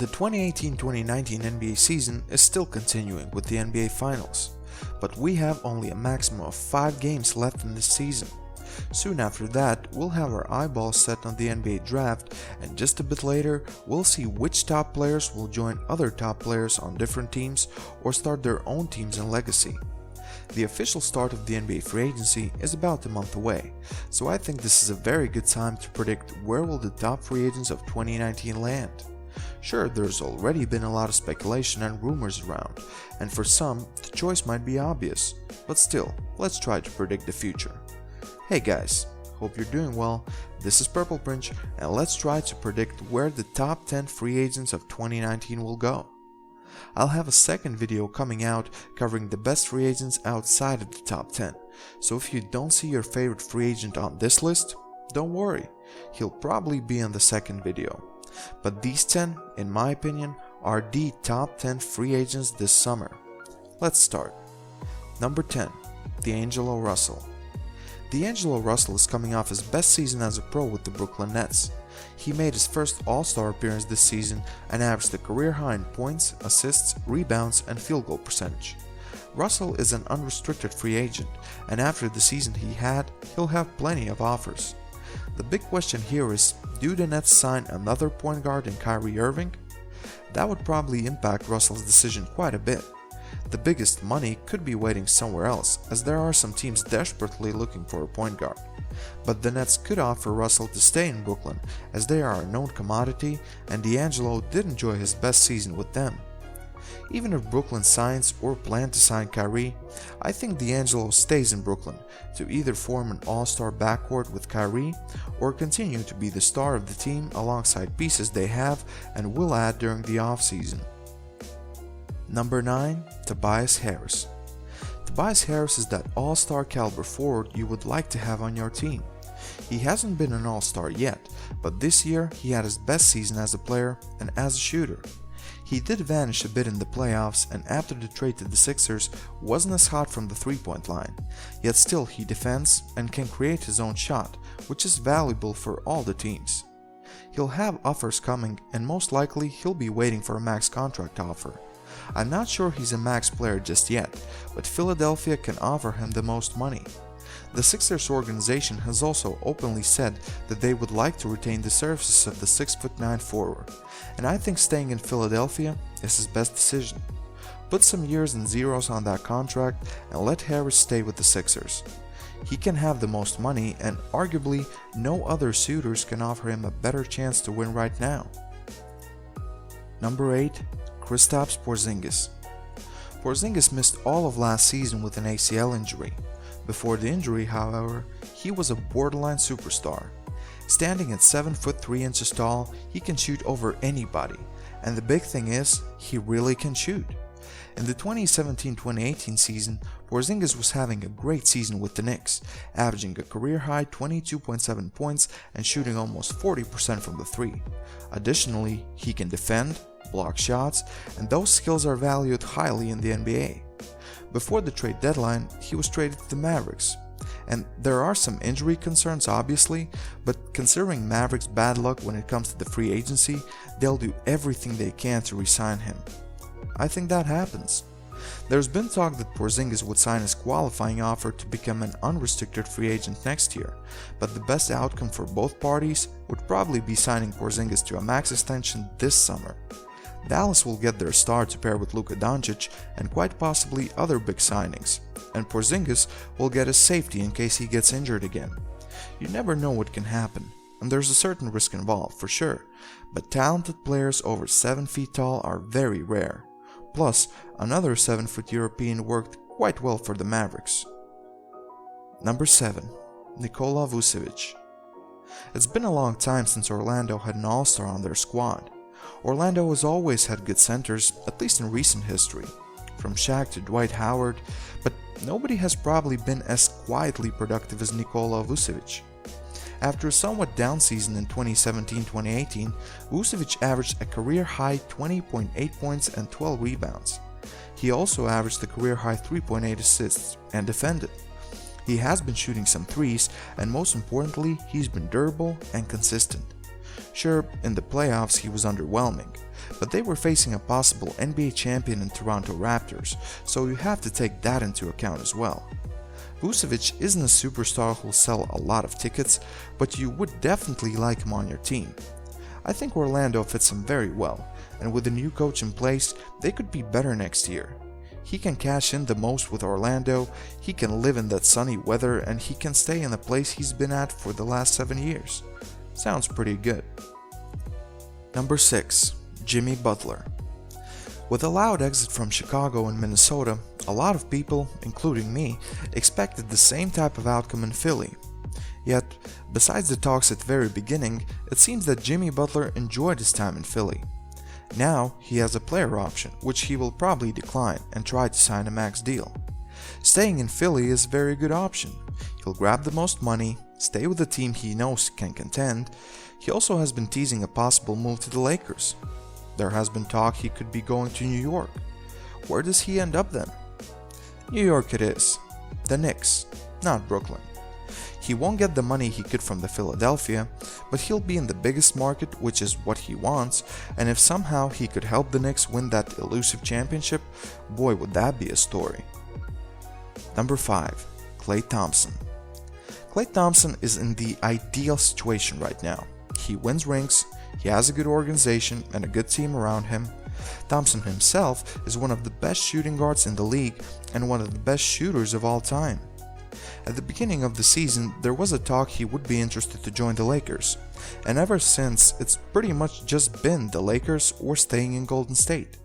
The 2018-2019 NBA season is still continuing with the NBA Finals, but we have only a maximum of 5 games left in this season. Soon after that, we'll have our eyeballs set on the NBA draft, and just a bit later, we'll see which top players will join other top players on different teams or start their own teams in legacy. The official start of the NBA free agency is about a month away, so I think this is a very good time to predict where will the top free agents of 2019 land. Sure, there's already been a lot of speculation and rumors around, and for some, the choice might be obvious, but still, let's try to predict the future. Hey guys, hope you're doing well. This is Purple Prince, and let's try to predict where the top 10 free agents of 2019 will go. I'll have a second video coming out covering the best free agents outside of the top 10, so if you don't see your favorite free agent on this list, don't worry, he'll probably be in the second video. But these 10, in my opinion, are the top 10 free agents this summer. Let's start. Number 10. D'Angelo Russell. D'Angelo Russell is coming off his best season as a pro with the Brooklyn Nets. He made his first All-Star appearance this season and averaged a career high in points, assists, rebounds, and field goal percentage. Russell is an unrestricted free agent, and after the season he had, he'll have plenty of offers. The big question here is, do the Nets sign another point guard in Kyrie Irving? That would probably impact Russell's decision quite a bit. The biggest money could be waiting somewhere else, as there are some teams desperately looking for a point guard. But the Nets could offer Russell to stay in Brooklyn, as they are a known commodity and D'Angelo did enjoy his best season with them. Even if Brooklyn signs or plan to sign Kyrie, I think D'Angelo stays in Brooklyn to either form an all-star backcourt with Kyrie or continue to be the star of the team alongside pieces they have and will add during the offseason. Number 9. Tobias Harris. Tobias Harris is that all-star caliber forward you would like to have on your team. He hasn't been an all-star yet, but this year he had his best season as a player and as a shooter. He did vanish a bit in the playoffs, and after the trade to the Sixers wasn't as hot from the three-point line, yet still he defends and can create his own shot, which is valuable for all the teams. He'll have offers coming, and most likely he'll be waiting for a max contract offer. I'm not sure he's a max player just yet, but Philadelphia can offer him the most money. The Sixers organization has also openly said that they would like to retain the services of the 6'9" forward, and I think staying in Philadelphia is his best decision. Put some years and zeros on that contract and let Harris stay with the Sixers. He can have the most money, and arguably no other suitors can offer him a better chance to win right now. Number 8. Kristaps Porzingis. Porzingis missed all of last season with an ACL injury. Before the injury, however, he was a borderline superstar. Standing at 7'3" tall, he can shoot over anybody, and the big thing is, he really can shoot. In the 2017-2018 season, Porzingis was having a great season with the Knicks, averaging a career-high 22.7 points and shooting almost 40% from the three. Additionally, he can defend, block shots, and those skills are valued highly in the NBA. Before the trade deadline, he was traded to the Mavericks. And there are some injury concerns obviously, but considering Mavericks' bad luck when it comes to the free agency, they'll do everything they can to re-sign him. I think that happens. There's been talk that Porzingis would sign his qualifying offer to become an unrestricted free agent next year, but the best outcome for both parties would probably be signing Porzingis to a max extension this summer. Dallas will get their star to pair with Luka Doncic and quite possibly other big signings, and Porzingis will get his safety in case he gets injured again. You never know what can happen, and there's a certain risk involved for sure, but talented players over 7 feet tall are very rare. Plus, another 7-foot European worked quite well for the Mavericks. Number 7. Nikola Vucevic. It's been a long time since Orlando had an all-star on their squad. Orlando has always had good centers, at least in recent history, from Shaq to Dwight Howard, but nobody has probably been as quietly productive as Nikola Vucevic. After a somewhat down season in 2017-2018, Vucevic averaged a career-high 20.8 points and 12 rebounds. He also averaged a career-high 3.8 assists and defended. He has been shooting some threes, and most importantly, he's been durable and consistent. Sure, in the playoffs he was underwhelming, but they were facing a possible NBA champion in Toronto Raptors, so you have to take that into account as well. Vucevic isn't a superstar who'll sell a lot of tickets, but you would definitely like him on your team. I think Orlando fits him very well, and with the new coach in place, they could be better next year. He can cash in the most with Orlando, he can live in that sunny weather, and he can stay in the place he's been at for the last 7 years. Sounds pretty good. Number 6. Jimmy Butler. With a loud exit from Chicago and Minnesota, a lot of people, including me, expected the same type of outcome in Philly. Yet, besides the talks at the very beginning, it seems that Jimmy Butler enjoyed his time in Philly. Now, he has a player option, which he will probably decline and try to sign a max deal. Staying in Philly is a very good option. He'll grab the most money, stay with a team he knows can contend. He also has been teasing a possible move to the Lakers. There has been talk he could be going to New York. Where does he end up then? New York it is. The Knicks, not Brooklyn. He won't get the money he could from the Philadelphia, but he'll be in the biggest market, which is what he wants, and if somehow he could help the Knicks win that elusive championship, boy would that be a story. Number 5. Klay Thompson. Klay Thompson is in the ideal situation right now. He wins rings, he has a good organization and a good team around him. Thompson himself is one of the best shooting guards in the league and one of the best shooters of all time. At the beginning of the season, there was a talk he would be interested to join the Lakers, and ever since, it's pretty much just been the Lakers or staying in Golden State.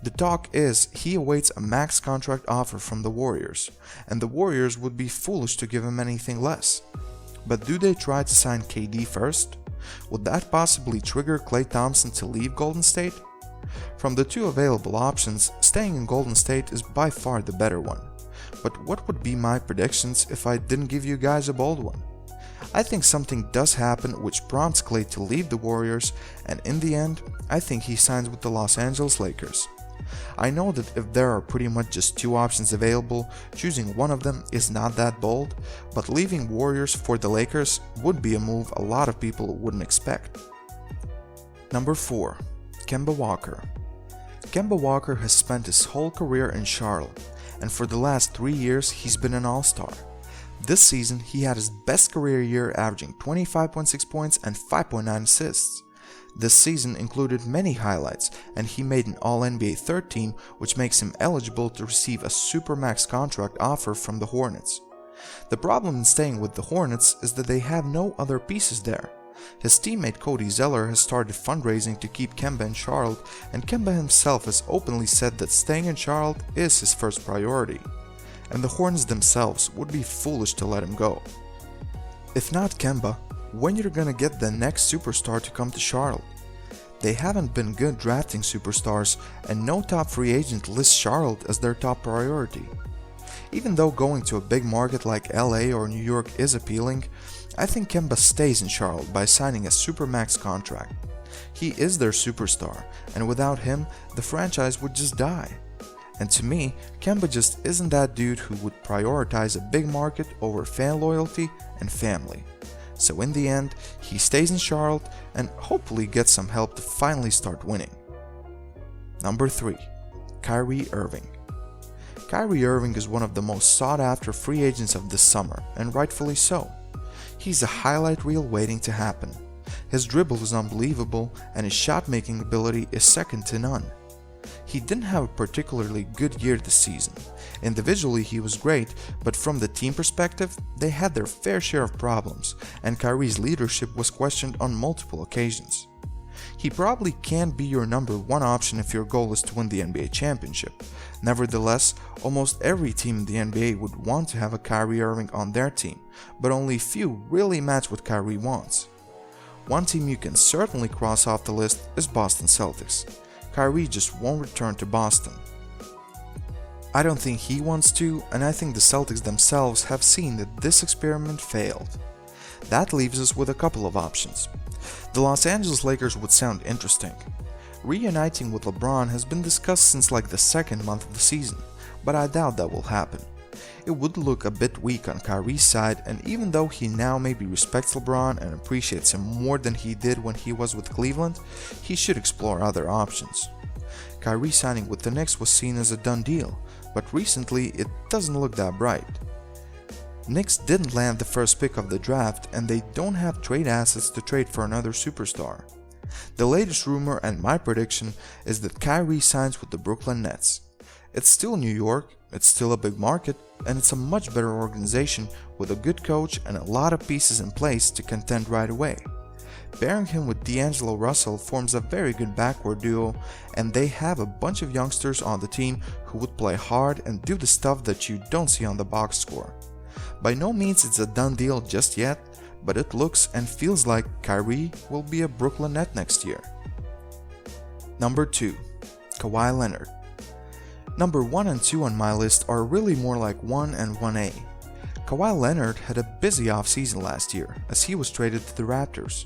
The talk is he awaits a max contract offer from the Warriors, and the Warriors would be foolish to give him anything less. But do they try to sign KD first? Would that possibly trigger Klay Thompson to leave Golden State? From the two available options, staying in Golden State is by far the better one. But what would be my predictions if I didn't give you guys a bold one? I think something does happen which prompts Klay to leave the Warriors, and in the end, I think he signs with the Los Angeles Lakers. I know that if there are pretty much just two options available, choosing one of them is not that bold, but leaving Warriors for the Lakers would be a move a lot of people wouldn't expect. Number 4. Kemba Walker. Kemba Walker has spent his whole career in Charlotte, and for the last 3 years he's been an all-star. This season he had his best career year, averaging 25.6 points and 5.9 assists. This season included many highlights, and he made an All-NBA third team, which makes him eligible to receive a supermax contract offer from the Hornets. The problem in staying with the Hornets is that they have no other pieces there. His teammate Cody Zeller has started fundraising to keep Kemba in Charlotte, and Kemba himself has openly said that staying in Charlotte is his first priority. And the Hornets themselves would be foolish to let him go. If not Kemba, when you're gonna get the next superstar to come to Charlotte? They haven't been good drafting superstars, and no top free agent lists Charlotte as their top priority. Even though going to a big market like LA or New York is appealing, I think Kemba stays in Charlotte by signing a supermax contract. He is their superstar, and without him, the franchise would just die. And to me, Kemba just isn't that dude who would prioritize a big market over fan loyalty and family. So in the end, he stays in Charlotte and hopefully gets some help to finally start winning. Number 3. Kyrie Irving. Kyrie Irving is one of the most sought after free agents of this summer, and rightfully so. He's a highlight reel waiting to happen. His dribble is unbelievable, and his shot making ability is second to none. He didn't have a particularly good year this season. Individually he was great, but from the team perspective, they had their fair share of problems, and Kyrie's leadership was questioned on multiple occasions. He probably can't be your number one option if your goal is to win the NBA championship. Nevertheless, almost every team in the NBA would want to have a Kyrie Irving on their team, but only few really match what Kyrie wants. One team you can certainly cross off the list is Boston Celtics. Kyrie just won't return to Boston. I don't think he wants to, and I think the Celtics themselves have seen that this experiment failed. That leaves us with a couple of options. The Los Angeles Lakers would sound interesting. Reuniting with LeBron has been discussed since like the second month of the season, but I doubt that will happen. It would look a bit weak on Kyrie's side, and even though he now maybe respects LeBron and appreciates him more than he did when he was with Cleveland, he should explore other options. Kyrie signing with the Knicks was seen as a done deal, but recently it doesn't look that bright. Knicks didn't land the first pick of the draft, and they don't have trade assets to trade for another superstar. The latest rumor and my prediction is that Kyrie signs with the Brooklyn Nets. It's still New York, it's still a big market, and it's a much better organization with a good coach and a lot of pieces in place to contend right away. Pairing him with D'Angelo Russell forms a very good backcourt duo, and they have a bunch of youngsters on the team who would play hard and do the stuff that you don't see on the box score. By no means it's a done deal just yet, but it looks and feels like Kyrie will be a Brooklyn Net next year. Number 2. Kawhi Leonard. Number 1 and 2 on my list are really more like 1 and 1A. Kawhi Leonard had a busy offseason last year as he was traded to the Raptors.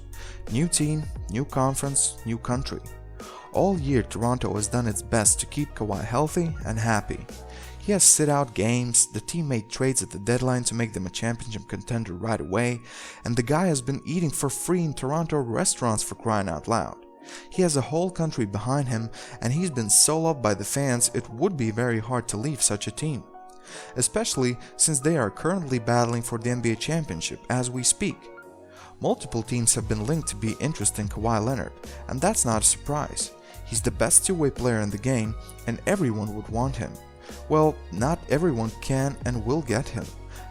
New team, new conference, new country. All year Toronto has done its best to keep Kawhi healthy and happy. He has sit out games, the team made trades at the deadline to make them a championship contender right away, and the guy has been eating for free in Toronto restaurants for crying out loud. He has a whole country behind him, and he's been so loved by the fans it would be very hard to leave such a team. Especially since they are currently battling for the NBA championship as we speak. Multiple teams have been linked to be interested in Kawhi Leonard, and that's not a surprise. He's the best two-way player in the game, and everyone would want him. Well, not everyone can and will get him.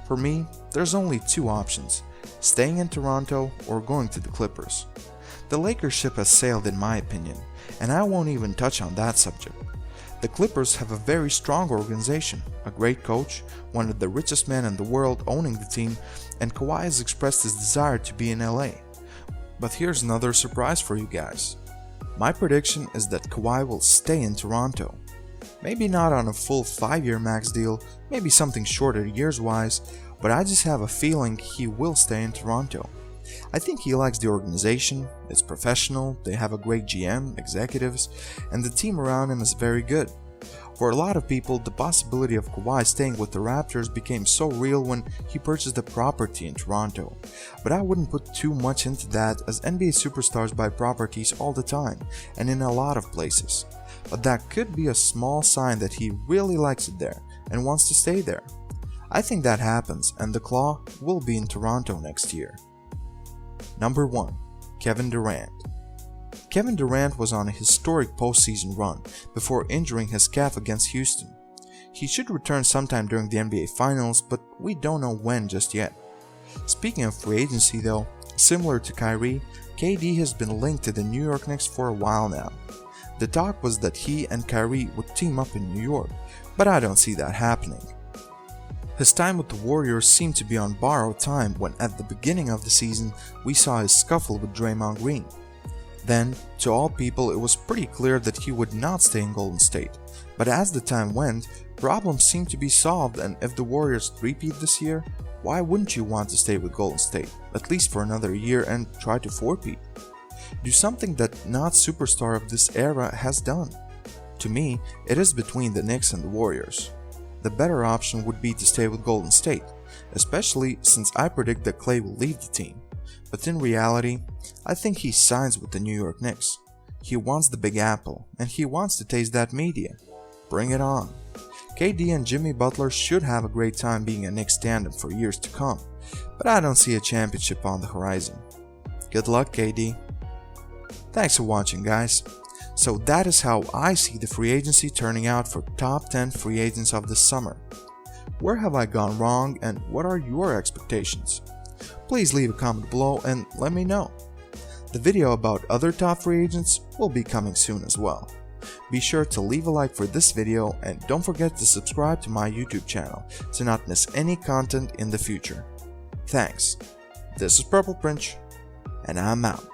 For me, there's only two options: staying in Toronto or going to the Clippers. The Lakers ship has sailed in my opinion, and I won't even touch on that subject. The Clippers have a very strong organization, a great coach, one of the richest men in the world owning the team, and Kawhi has expressed his desire to be in LA. But here's another surprise for you guys. My prediction is that Kawhi will stay in Toronto. Maybe not on a full 5-year max deal, maybe something shorter years-wise, but I just have a feeling he will stay in Toronto. I think he likes the organization, it's professional, they have a great GM, executives, and the team around him is very good. For a lot of people, the possibility of Kawhi staying with the Raptors became so real when he purchased a property in Toronto. But I wouldn't put too much into that, as NBA superstars buy properties all the time, and in a lot of places. But that could be a small sign that he really likes it there and wants to stay there. I think that happens, and the Claw will be in Toronto next year. Number 1. Kevin Durant. Kevin Durant was on a historic postseason run before injuring his calf against Houston. He should return sometime during the NBA Finals, but we don't know when just yet. Speaking of free agency though, similar to Kyrie, KD has been linked to the New York Knicks for a while now. The talk was that he and Kyrie would team up in New York, but I don't see that happening. His time with the Warriors seemed to be on borrowed time when at the beginning of the season we saw his scuffle with Draymond Green. Then, to all people, it was pretty clear that he would not stay in Golden State, but as the time went, problems seemed to be solved, and if the Warriors three-peat this year, why wouldn't you want to stay with Golden State, at least for another year, and try to four-peat? Do something that not superstar of this era has done. To me, it is between the Knicks and the Warriors. The better option would be to stay with Golden State, especially since I predict that Klay will leave the team. But in reality, I think he signs with the New York Knicks. He wants the Big Apple, and he wants to taste that media. Bring it on. KD and Jimmy Butler should have a great time being a Knicks tandem for years to come, but I don't see a championship on the horizon. Good luck, KD. Thanks for watching, guys. So that is how I see the free agency turning out for top 10 free agents of this summer. Where have I gone wrong, and what are your expectations? Please leave a comment below and let me know. The video about other top free agents will be coming soon as well. Be sure to leave a like for this video and don't forget to subscribe to my YouTube channel to not miss any content in the future. Thanks. This is Purple Prince, and I'm out.